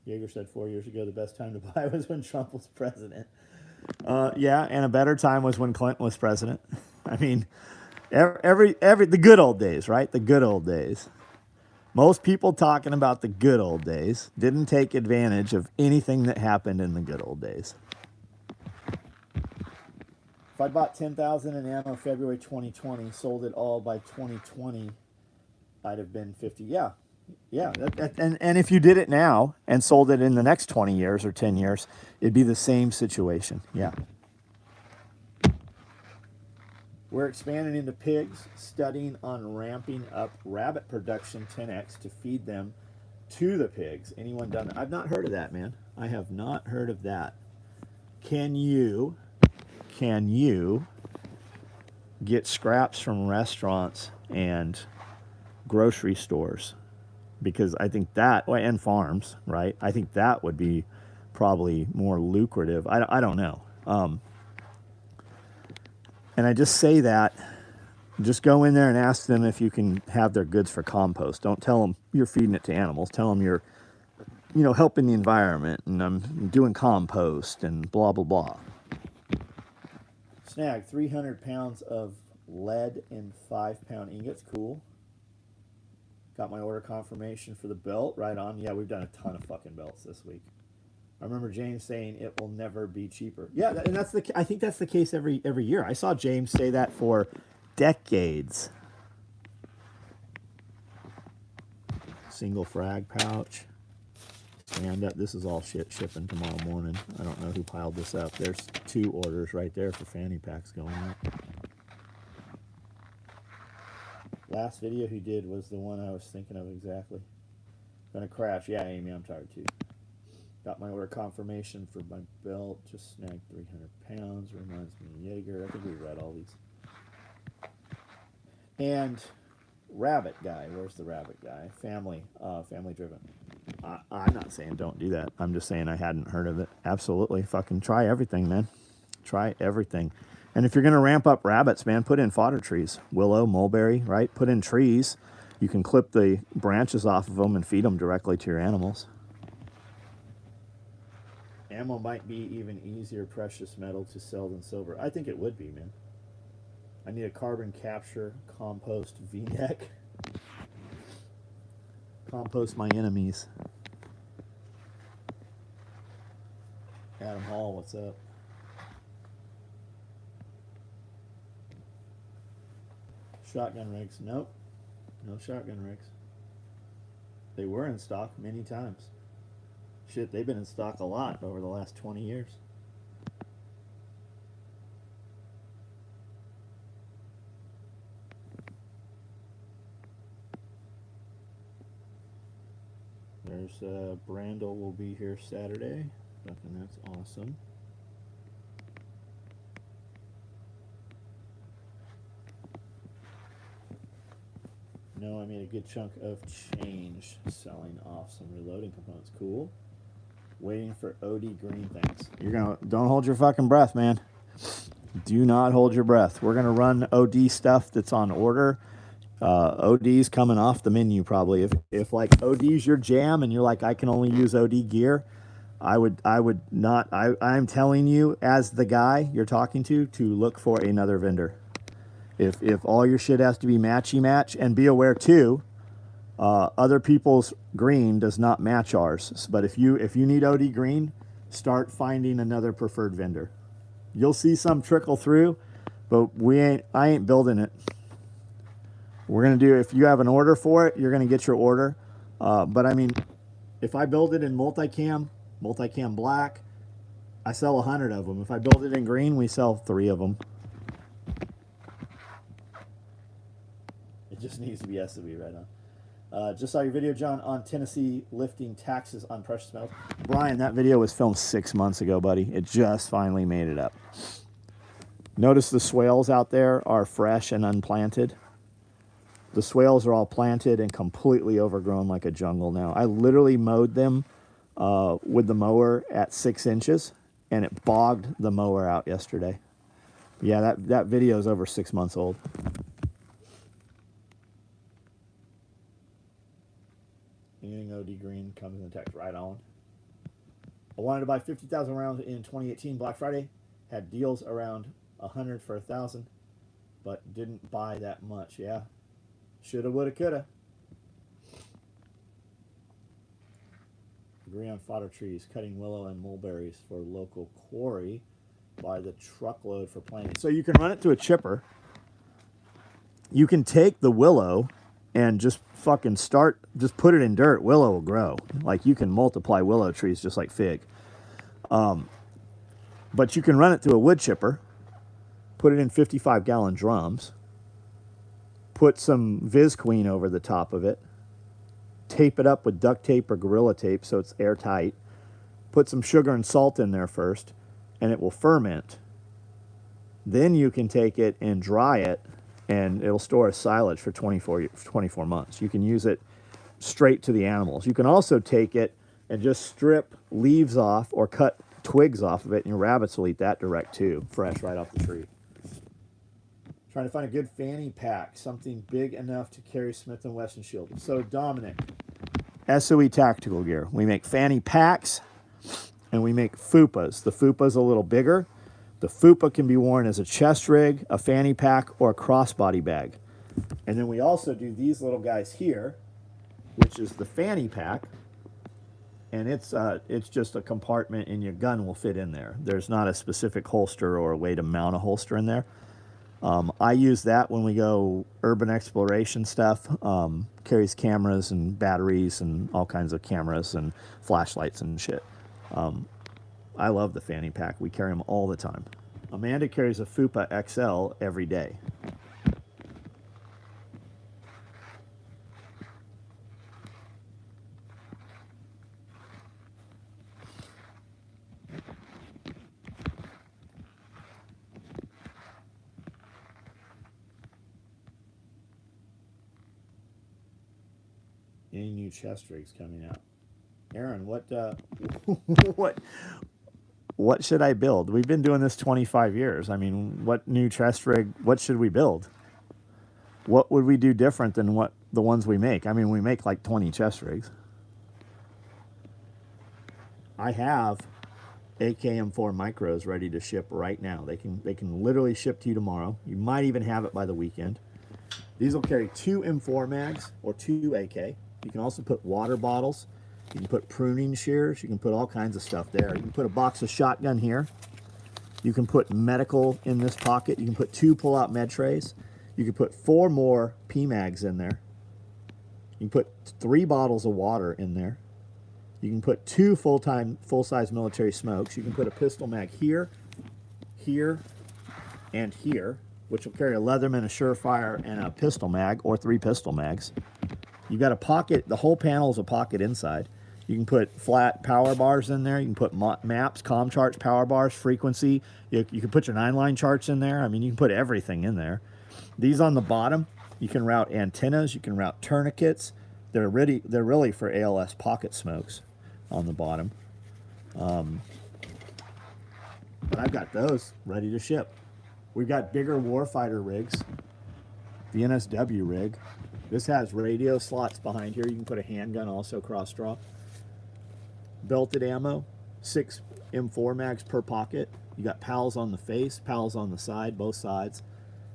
Yeager said 4 years ago the best time to buy was when Trump was president. Yeah, and a better time was when Clinton was president. I mean, every the good old days, right? The good old days. Most people talking about the good old days didn't take advantage of anything that happened in the good old days. If I bought 10,000 in ammo February 2020, sold it all by 2020, I'd have been 50. Yeah. Yeah, and if you did it now and sold it in the next 20 years or 10 years, it'd be the same situation. Yeah. We're expanding into pigs, studying on ramping up rabbit production 10x to feed them to the pigs. Anyone done that? I've not heard of that, man. I have not heard of that. Can you get scraps from restaurants and grocery stores? Because I think that, and farms, right? I think that would be probably more lucrative. I don't know. And I just say that, just go in there and ask them if you can have their goods for compost. Don't tell them you're feeding it to animals. Tell them you're, you know, helping the environment and I'm doing compost and blah, blah, blah. Snag 300 pounds of lead in 5-pound ingots. Cool. Got my order confirmation for the belt. Right on. Yeah, we've done a ton of fucking belts this week. I remember James saying it will never be cheaper. Yeah, and I think that's the case every year. I saw James say that for decades. Single frag pouch. Stand up. This is all shit shipping tomorrow morning. I don't know who piled this up. There's 2 orders right there for fanny packs going up. Last video he did was the one I was thinking of exactly. Gonna crash. Yeah, Amy, I'm tired too. Got my order confirmation for my belt. Just snagged 300 pounds. Reminds me of Jaeger. I think we read all these. And rabbit guy. Where's the rabbit guy? Family driven. I'm not saying don't do that. I'm just saying I hadn't heard of it. Absolutely. Fucking try everything, man. Try everything. And if you're going to ramp up rabbits, man, put in fodder trees. Willow, mulberry, right? Put in trees. You can clip the branches off of them and feed them directly to your animals. Ammo might be even easier precious metal to sell than silver. I think it would be, man. I need a carbon capture compost V-neck. Compost my enemies. Adam Hall, what's up? Shotgun rigs. Nope. No shotgun rigs. They were in stock many times. Shit, they've been in stock a lot over the last 20 years. There's Brandel will be here Saturday. Fucking that's awesome. No, I made a good chunk of change selling off some reloading components. Cool. Waiting for OD green things. Don't hold your fucking breath, man. Do not hold your breath. We're gonna run OD stuff that's on order. OD's coming off the menu probably. If like OD's your jam and you're like, I can only use OD gear, I would not. I'm telling you as the guy you're talking to look for another vendor. If all your shit has to be matchy match, and be aware too, other people's green does not match ours. But if you need OD green, start finding another preferred vendor. You'll see some trickle through, but I ain't building it. We're gonna do, if you have an order for it, you're gonna get your order. But I mean, If I build it in multicam black, I sell 100 of them. If I build it in green, we sell 3 of them. It just needs to be SOB right now. Just saw your video, John, on Tennessee lifting taxes on precious metals. Brian, that video was filmed 6 months ago, buddy. It just finally made it up. Notice the swales out there are fresh and unplanted. The swales are all planted and completely overgrown like a jungle now. I literally mowed them with the mower at 6 inches, and it bogged the mower out yesterday. Yeah, that video is over 6 months old. Anything OD green comes in the text. Right on. I wanted to buy 50,000 rounds in 2018 Black Friday. Had deals around 100 for 1,000, but didn't buy that much. Yeah, shoulda, woulda, coulda. Agree on fodder trees, cutting willow and mulberries for local quarry by the truckload for planting. So you can run it to a chipper. You can take the willow and just fucking just put it in dirt. Willow will grow. Like, you can multiply willow trees just like fig. But you can run it through a wood chipper, put it in 55-gallon drums, put some Viz Queen over the top of it, tape it up with duct tape or Gorilla Tape so it's airtight, put some sugar and salt in there first, and it will ferment. Then you can take it and dry it, and it'll store as silage for 24 months. You can use it straight to the animals. You can also take it and just strip leaves off or cut twigs off of it, and your rabbits will eat that direct too, fresh right off the tree. Trying to find a good fanny pack, something big enough to carry Smith & Wesson shield. So Dominic, SOE Tactical Gear. We make fanny packs and we make fupas. The fupa's a little bigger. The fupa can be worn as a chest rig, a fanny pack, or a crossbody bag. And then we also do these little guys here, which is the fanny pack. And it's just a compartment, and your gun will fit in there. There's not a specific holster or a way to mount a holster in there. I use that when we go urban exploration stuff. Carries cameras and batteries and all kinds of cameras and flashlights and shit. I love the fanny pack. We carry them all the time. Amanda carries a Fupa XL every day. Any new chest rigs coming out? Aaron, what should I build? We've been doing this 25 years. I mean, what new chest rig, what should we build? What would we do different than what the ones we make? I mean, we make like 20 chest rigs. I have AKM4 micros ready to ship right now. They can literally ship to you tomorrow. You might even have it by the weekend. These will carry 2 M4 mags or 2 AK. You can also put water bottles. You can put pruning shears. You can put all kinds of stuff there. You can put a box of shotgun here. You can put medical in this pocket. You can put 2 pull-out med trays. You can put 4 more PMags in there. You can put 3 bottles of water in there. You can put 2 full-size military smokes. You can put a pistol mag here, here, and here, which will carry a Leatherman, a Surefire, and a pistol mag, or 3 pistol mags. You've got a pocket. The whole panel is a pocket inside. You can put flat power bars in there. You can put maps, comm charts, power bars, frequency. You can put your 9-line charts in there. I mean, you can put everything in there. These on the bottom, you can route antennas. You can route tourniquets. They're really for ALS pocket smokes on the bottom. But I've got those ready to ship. We've got bigger warfighter rigs. The NSW rig. This has radio slots behind here. You can put a handgun also cross draw. Belted ammo, 6 M4 mags per pocket. You got PALs on the face, PALs on the side, both sides.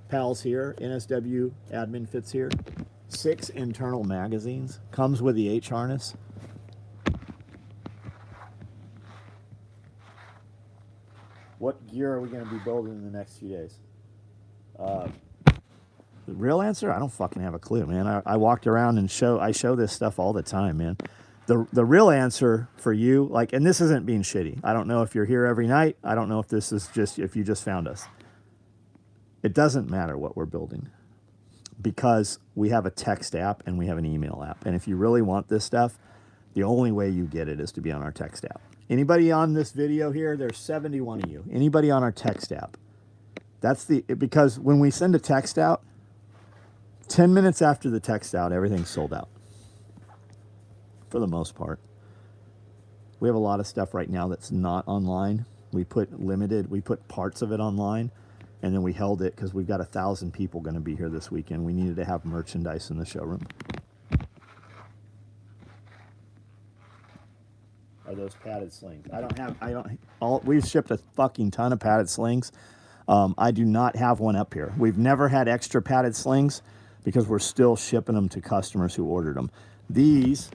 PALs here, NSW admin fits here. 6 internal magazines. Comes with the H harness. What gear are we going to be building in the next few days? The real answer? I don't fucking have a clue, man. I walked around and I show this stuff all the time, man. The real answer for you, like, and this isn't being shitty. I don't know if you're here every night. I don't know if this is just, if you just found us. It doesn't matter what we're building, because we have a text app and we have an email app. And if you really want this stuff, the only way you get it is to be on our text app. Anybody on this video here, there's 71 of you. Anybody on our text app? Because when we send a text out, 10 minutes after the text out, everything's sold out. For the most part. We have a lot of stuff right now that's not online. We put parts of it online, and then we held it because we've got 1,000 people going to be here this weekend. We needed to have merchandise in the showroom. Are those padded slings? We've shipped a fucking ton of padded slings. I do not have one up here. We've never had extra padded slings because we're still shipping them to customers who ordered them. These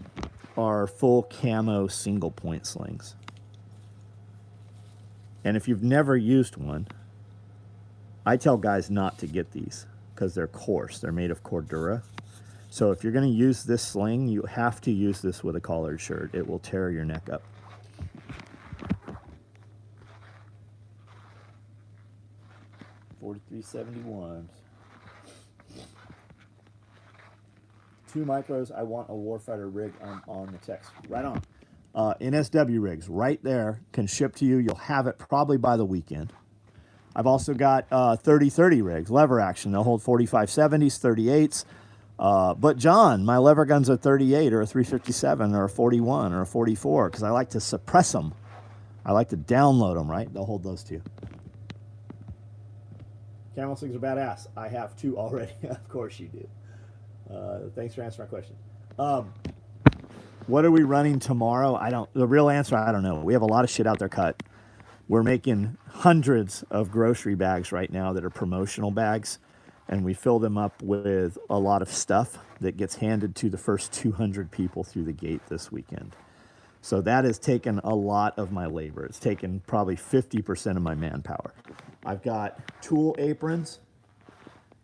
are full camo single point slings. And if you've never used one, I tell guys not to get these because they're coarse. They're made of Cordura. So if you're going to use this sling, you have to use this with a collared shirt. It will tear your neck up. $43.71. 2 micros. I want a warfighter rig. I'm on the text. Right on. NSW rigs right there can ship to you. You'll have it probably by the weekend. I've also got 30-30 rigs, lever action. They'll hold 45-70s, 38s. But John, my lever gun's a 38 or a 357 or a 41 or a 44 because I like to suppress them. I like to download them, right? They'll hold those too. Camel slings are badass. I have 2 already. Of course you do. Thanks for answering my question. What are we running tomorrow? The real answer, I don't know. We have a lot of shit out there cut. We're making hundreds of grocery bags right now that are promotional bags, and we fill them up with a lot of stuff that gets handed to the first 200 people through the gate this weekend. So that has taken a lot of my labor. It's taken probably 50% of my manpower. I've got tool aprons.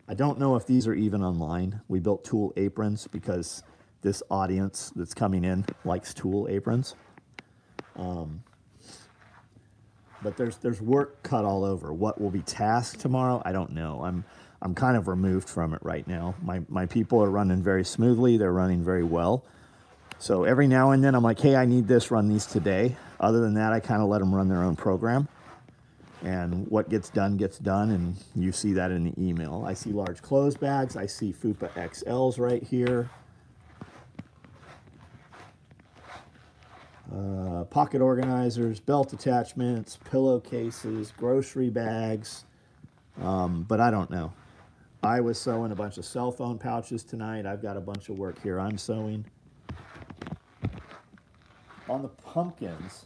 I don't know if these are even online. We built tool aprons because this audience that's coming in likes tool aprons. But there's work cut all over. What will be tasked tomorrow? I don't know. I'm kind of removed from it right now. My people are running very smoothly. They're running very well. So every now and then I'm like, hey, I need this, run these today. Other than that, I kind of let them run their own program. And what gets done, and you see that in the email. I see large clothes bags. I see FUPA XLs right here. Pocket organizers, belt attachments, pillowcases, grocery bags. But I don't know. I was sewing a bunch of cell phone pouches tonight. I've got a bunch of work here I'm sewing. On the pumpkins,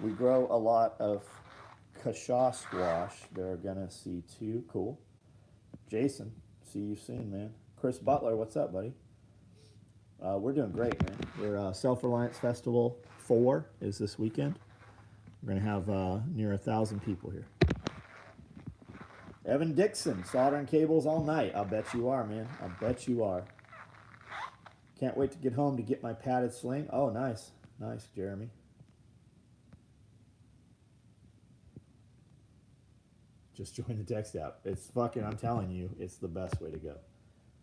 we grow a lot of Kashaw squash. They're gonna see 2. Cool. Jason, see you soon, man. Chris Butler, what's up, buddy? We're doing great, man. We're Self-Reliance Festival 4 is this weekend. We're gonna have near 1,000 people here. Evan Dixon, soldering cables all night. I'll bet you are, man. I'll bet you are. Can't wait to get home to get my padded sling. Oh, nice. Nice, Jeremy. Just join the text app. It's fucking, I'm telling you, it's the best way to go.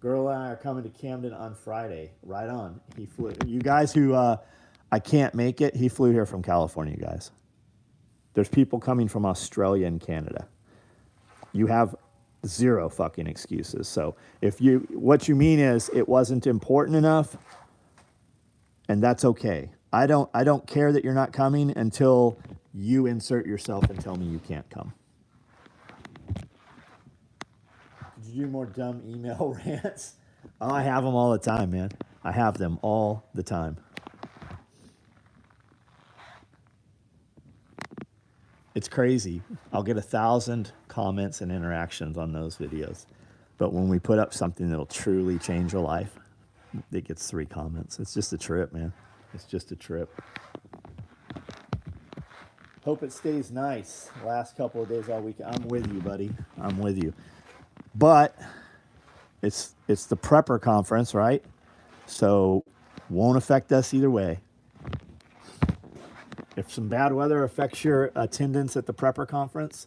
Girl and I are coming to Camden on Friday. Right on. He flew. You guys who I can't make it, he flew here from California, guys. There's people coming from Australia and Canada. You have 0 fucking excuses. So what you mean is it wasn't important enough, and that's okay. I don't care that you're not coming until you insert yourself and tell me you can't come. Did you do more dumb email rants? Oh, I have them all the time, man. I have them all the time. It's crazy. I'll get 1,000 comments and interactions on those videos. But when we put up something that'll truly change your life, it gets 3 comments. It's just a trip, man. It's just a trip. Hope it stays nice. Last couple of days all week. I'm with you, buddy. I'm with you. But it's the prepper conference, right? So won't affect us either way. if some bad weather affects your attendance at the prepper conference,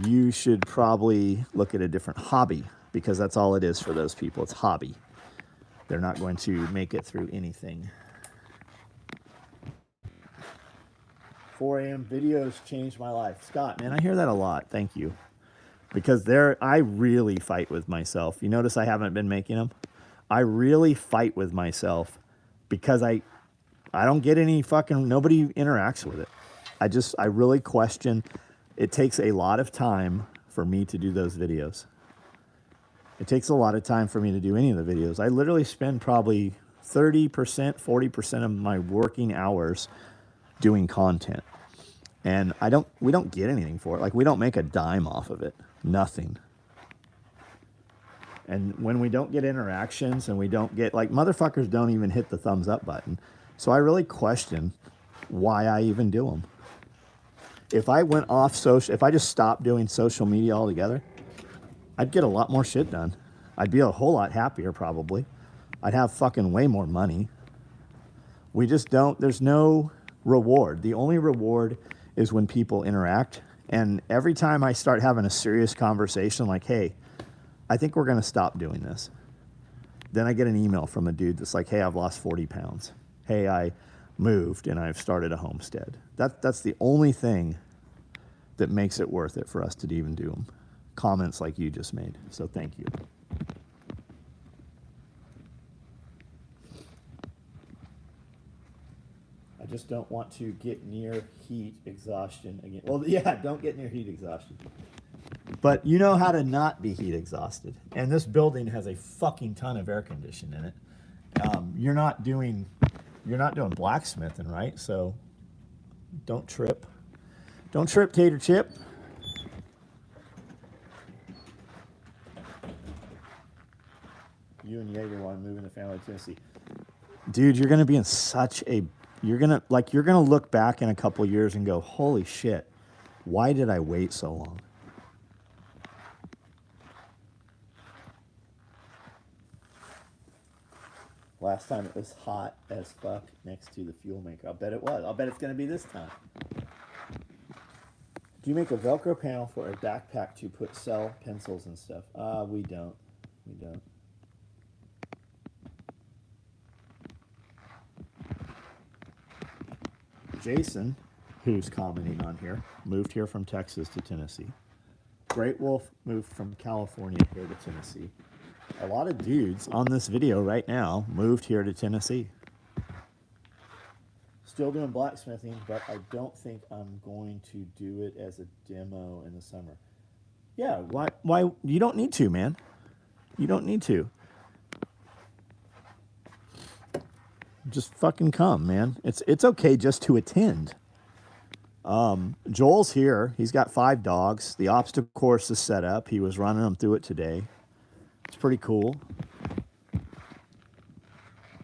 you should probably look at a different hobby, because that's all it is for those people. It's hobby. They're not going to make it through anything. 4 a.m. videos changed my life. Scott, man, I hear that a lot. Thank you. Because I really fight with myself. You notice I haven't been making them? I really fight with myself because I don't get any fucking, nobody interacts with it. I really question. It takes a lot of time for me to do those videos. It takes a lot of time for me to do any of the videos. I literally spend probably 30%, 40% of my working hours doing content. And we don't get anything for it. Like, we don't make a dime off of it. Nothing. And when we don't get interactions and we don't get, like, motherfuckers don't even hit the thumbs up button. So I really question why I even do them. If I went off if I just stopped doing social media altogether, I'd get a lot more shit done. I'd be a whole lot happier, probably. I'd have fucking way more money. We just don't, there's no reward. The only reward is when people interact. And every time I start having a serious conversation, like, hey, I think we're going to stop doing this, then I get an email from a dude that's like, hey, I've lost 40 pounds. Hey, I moved and I've started a homestead. That's the only thing that makes it worth it for us to even do them. Comments like you just made. So thank you. I just don't want to get near heat exhaustion again. Well, yeah, don't get near heat exhaustion. But you know how to not be heat exhausted. And this building has a fucking ton of air conditioning in it. You're not doing blacksmithing, right? So don't trip. Don't trip, Tater Chip. You and Jaeger want to move in the family to Tennessee. Dude, you're going to be in such a... You're going to look back in a couple of years and go, holy shit, why did I wait so long? Last time it was hot as fuck next to the fuel maker. I'll bet it was. I'll bet it's going to be this time. Do you make a Velcro panel for a backpack to put cell pencils and stuff? We don't. We don't. Jason, who's commenting on here, moved here from Texas to Tennessee. Great Wolf moved from California here to Tennessee. A lot of dudes on this video right now moved here to Tennessee. Still doing blacksmithing, but I don't think I'm going to do it as a demo in the summer. Yeah, why? You don't need to, man. You don't need to. Just fucking come, man. It's okay just to attend. Joel's here. He's got 5 dogs. The obstacle course is set up. He was running them through it today. It's pretty cool.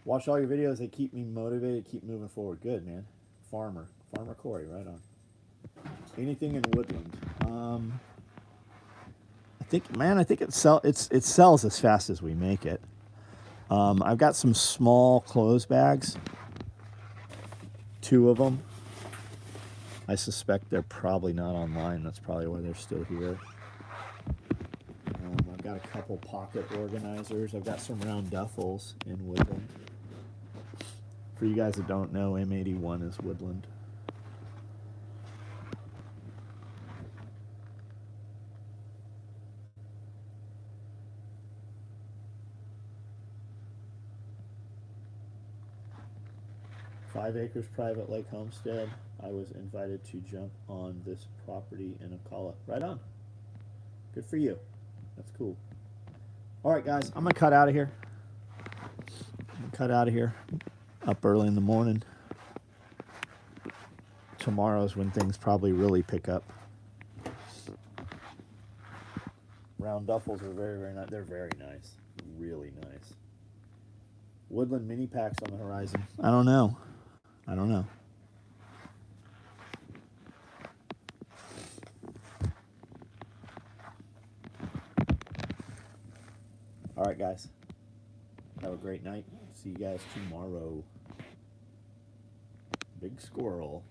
Watch all your videos. They keep me motivated, keep moving forward. Good, man. Farmer Corey, right on. Anything in woodland? I think it sells as fast as we make it. I've got some small clothes bags. 2 of them. I suspect they're probably not online. That's probably why they're still here. I've got a couple pocket organizers. I've got some round duffels in woodland. For you guys that don't know, M81 is woodland. Five acres private lake homestead. I was invited to jump on this property in Ocala. Right on. Good for you. That's cool. All right, guys, I'm going to cut out of here. Up early in the morning. Tomorrow's when things probably really pick up. Round duffels are very, very nice. They're very nice. Really nice. Woodland mini packs on the horizon. I don't know. All right, guys. Have a great night. See you guys tomorrow. Big squirrel.